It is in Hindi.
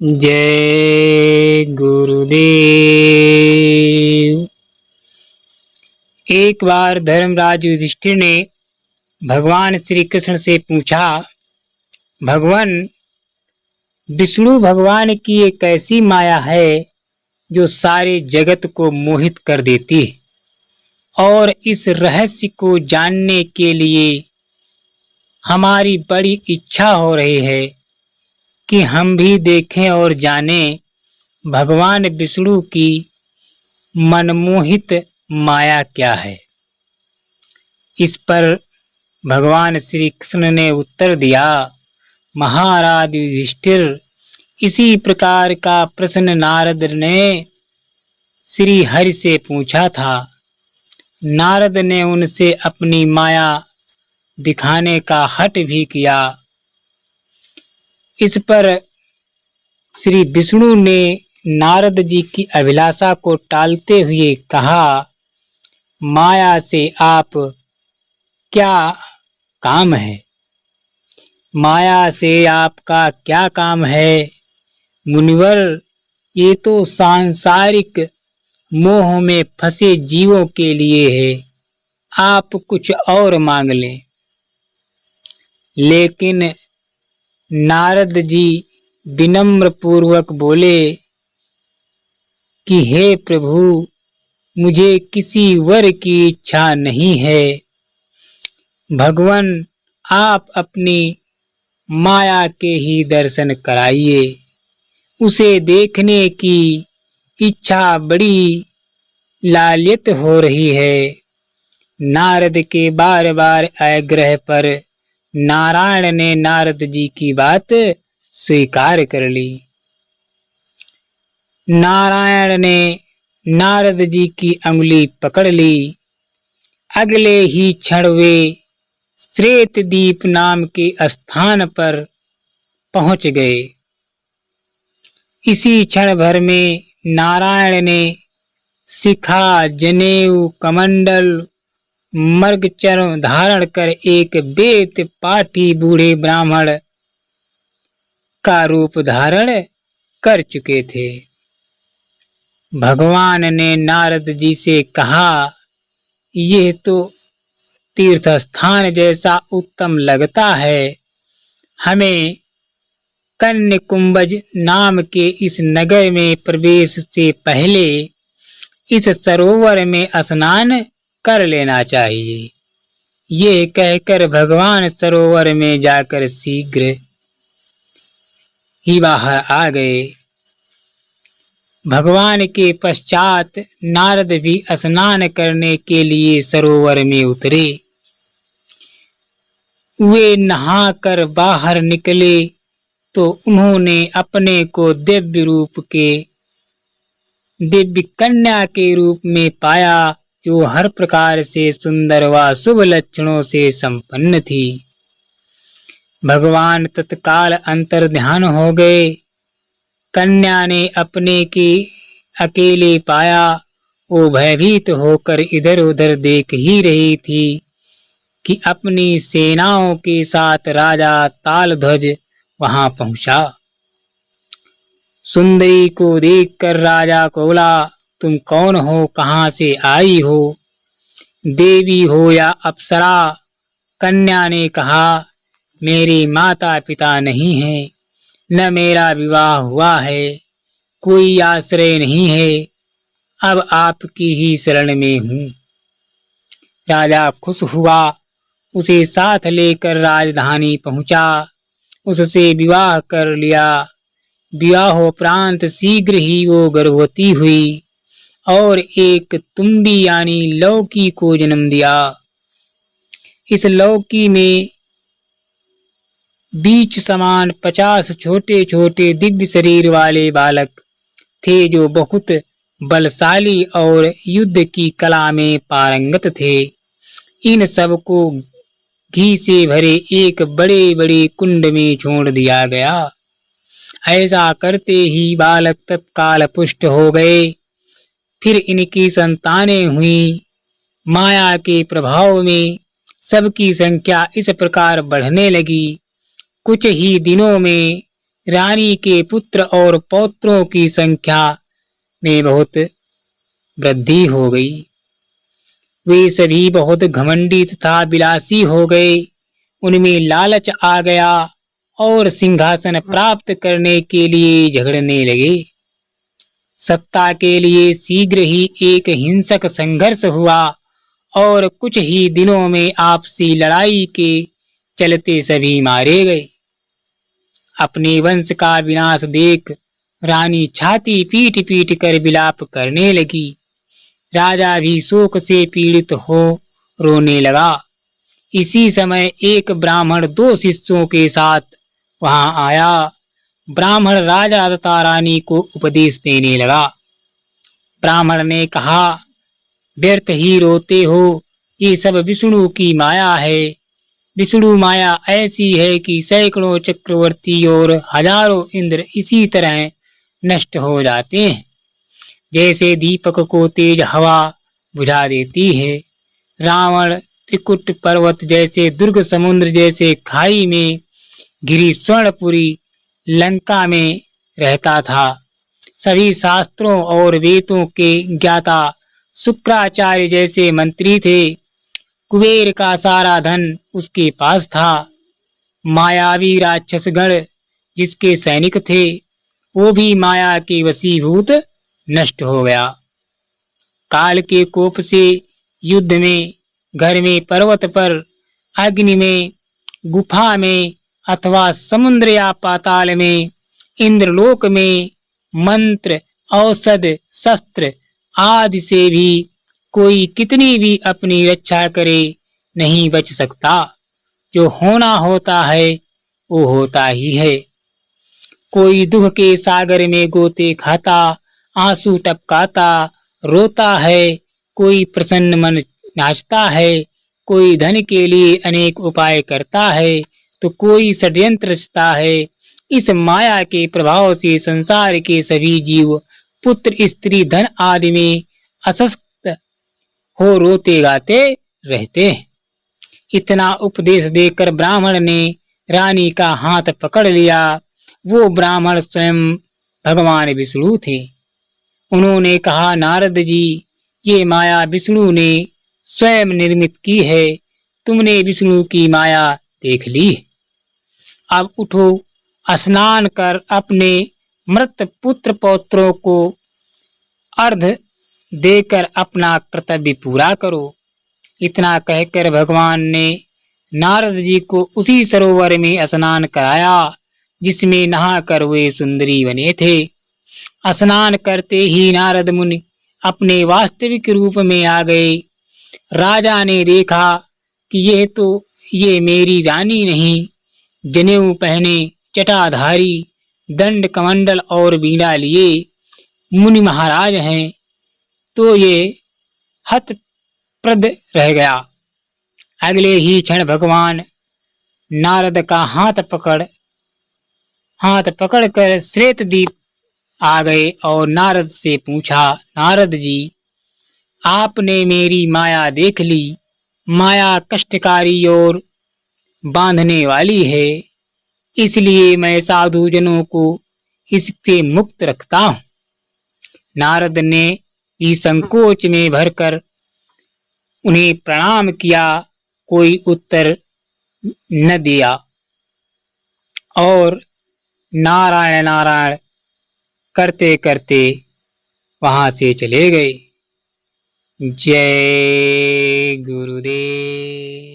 जय गुरुदेव। एक बार धर्मराज युधिष्ठिर ने भगवान श्री कृष्ण से पूछा, भगवान, विष्णु भगवान की एक ऐसी माया है जो सारे जगत को मोहित कर देती है, और इस रहस्य को जानने के लिए हमारी बड़ी इच्छा हो रही है कि हम भी देखें और जानें भगवान विष्णु की मनमोहित माया क्या है। इस पर भगवान श्री कृष्ण ने उत्तर दिया, महाराज युधिष्ठिर, इसी प्रकार का प्रश्न नारद ने श्री हरि से पूछा था। नारद ने उनसे अपनी माया दिखाने का हठ भी किया। इस पर श्री विष्णु ने नारद जी की अभिलाषा को टालते हुए कहा, माया से आप क्या काम है? माया से आपका क्या काम है मुनिवर? ये तो सांसारिक मोह में फंसे जीवों के लिए है, आप कुछ और मांग लें। लेकिन नारद जी विनम्र पूर्वक बोले कि हे प्रभु, मुझे किसी वर की इच्छा नहीं है। भगवान, आप अपनी माया के ही दर्शन कराइए। उसे देखने की इच्छा बड़ी लालित हो रही है। नारद के बार बार आग्रह पर नारायण ने नारद जी की बात स्वीकार कर ली। नारायण ने नारद जी की अंगुली पकड़ ली। अगले ही क्षण वे श्वेतद्वीप नाम के स्थान पर पहुंच गए। इसी क्षण भर में नारायण ने शिखा, जनेऊ, कमंडल, मृगचर्म धारण कर एक वेद पाठी बूढ़े ब्राह्मण का रूप धारण कर चुके थे। भगवान ने नारद जी से कहा, यह तो तीर्थ स्थान जैसा उत्तम लगता है। हमें कन्याकुंभज नाम के इस नगर में प्रवेश से पहले इस सरोवर में स्नान कर लेना चाहिए। ये कहकर भगवान सरोवर में जाकर शीघ्र ही बाहर आ गए। भगवान के पश्चात नारद भी स्नान करने के लिए सरोवर में उतरे। वे नहाकर बाहर निकले तो उन्होंने अपने को दिव्य रूप के दिव्य कन्या के रूप में पाया, जो हर प्रकार से सुंदर व शुभ लक्षणों से संपन्न थी। भगवान तत्काल अंतर्ध्यान हो गए। कन्या ने अपने के अकेले पाया। वो भयभीत होकर इधर उधर देख ही रही थी कि अपनी सेनाओं के साथ राजा तालध्वज वहां पहुंचा। सुंदरी को देखकर राजा को बोला, तुम कौन हो? कहां से आई हो? देवी हो या अप्सरा? कन्या ने कहा, मेरे माता पिता नहीं हैं, न मेरा विवाह हुआ है, कोई आश्रय नहीं है, अब आपकी ही शरण में हूँ। राजा खुश हुआ, उसे साथ लेकर राजधानी पहुंचा, उससे विवाह कर लिया। विवाहोपरांत शीघ्र ही वो गर्भवती हुई और एक तुम्बी यानी लौकी को जन्म दिया। इस लौकी में बीच समान 50 छोटे छोटे दिव्य शरीर वाले बालक थे, जो बहुत बलशाली और युद्ध की कला में पारंगत थे। इन सबको घी से भरे एक बड़े बड़े कुंड में छोड़ दिया गया। ऐसा करते ही बालक तत्काल पुष्ट हो गए। फिर इनकी संतानें हुई। माया के प्रभाव में सबकी संख्या इस प्रकार बढ़ने लगी। कुछ ही दिनों में रानी के पुत्र और पौत्रों की संख्या में बहुत वृद्धि हो गई। वे सभी बहुत घमंडी तथा विलासी हो गए। उनमें लालच आ गया और सिंहासन प्राप्त करने के लिए झगड़ने लगे। सत्ता के लिए शीघ्र ही एक हिंसक संघर्ष हुआ और कुछ ही दिनों में आपसी लड़ाई के चलते सभी मारे गए। अपने वंश का विनाश देख रानी छाती पीट पीट कर विलाप करने लगी। राजा भी शोक से पीड़ित हो रोने लगा। इसी समय एक ब्राह्मण 2 शिष्यों के साथ वहां आया। ब्राह्मण राजा तथा रानी को उपदेश देने लगा। ब्राह्मण ने कहा, व्यर्थ ही रोते हो, ये सब विष्णु की माया है। विष्णु माया ऐसी है कि सैकड़ों चक्रवर्ती और हजारों इंद्र इसी तरह नष्ट हो जाते हैं, जैसे दीपक को तेज हवा बुझा देती है। रावण त्रिकुट पर्वत जैसे दुर्ग, समुद्र जैसे खाई में घिरी स्वर्णपुरी लंका में रहता था। सभी शास्त्रों और वेदों के ज्ञाता शुक्राचार्य जैसे मंत्री थे। कुबेर का सारा धन उसके पास था। मायावी राक्षसगण जिसके सैनिक थे, वो भी माया के वशीभूत नष्ट हो गया। काल के कोप से युद्ध में, घर में, पर्वत पर, अग्नि में, गुफा में अथवा समुद्र या पाताल में, इंद्रलोक में, मंत्र, औषध, शस्त्र आदि से भी कोई कितनी भी अपनी रक्षा करे नहीं बच सकता। जो होना होता है वो होता ही है। कोई दुख के सागर में गोते खाता, आंसू टपकाता रोता है। कोई प्रसन्न मन नाचता है। कोई धन के लिए अनेक उपाय करता है, तो कोई षड्यंत्र रचता है। इस माया के प्रभाव से संसार के सभी जीव पुत्र, स्त्री, धन आदि में असक्त हो रोते गाते रहते हैं। इतना उपदेश देकर ब्राह्मण ने रानी का हाथ पकड़ लिया। वो ब्राह्मण स्वयं भगवान विष्णु थे। उन्होंने कहा, नारद जी, ये माया विष्णु ने स्वयं निर्मित की है। तुमने विष्णु की माया देख ली। अब उठो, स्नान कर अपने मृत पुत्र पौत्रों को अर्घ देकर अपना कर्तव्य पूरा करो। इतना कहकर भगवान ने नारद जी को उसी सरोवर में स्नान कराया जिसमें नहाकर वे सुंदरी बने थे। स्नान करते ही नारद मुनि अपने वास्तविक रूप में आ गए। राजा ने देखा कि ये मेरी रानी नहीं, जनेऊ पहने, जटाधारी, दंड कमंडल और बीड़ा लिए मुनि महाराज हैं, तो ये हतप्रद रह गया। अगले ही क्षण भगवान नारद का हाथ पकड़कर श्वेत द्वीप आ गए और नारद से पूछा, नारद जी, आपने मेरी माया देख ली। माया कष्टकारी और बांधने वाली है, इसलिए मैं साधु जनों को इससे मुक्त रखता हूँ। नारद ने ही संकोच में भरकर उन्हें प्रणाम किया, कोई उत्तर न दिया और नारायण नारायण करते करते वहां से चले गए। जय गुरुदेव।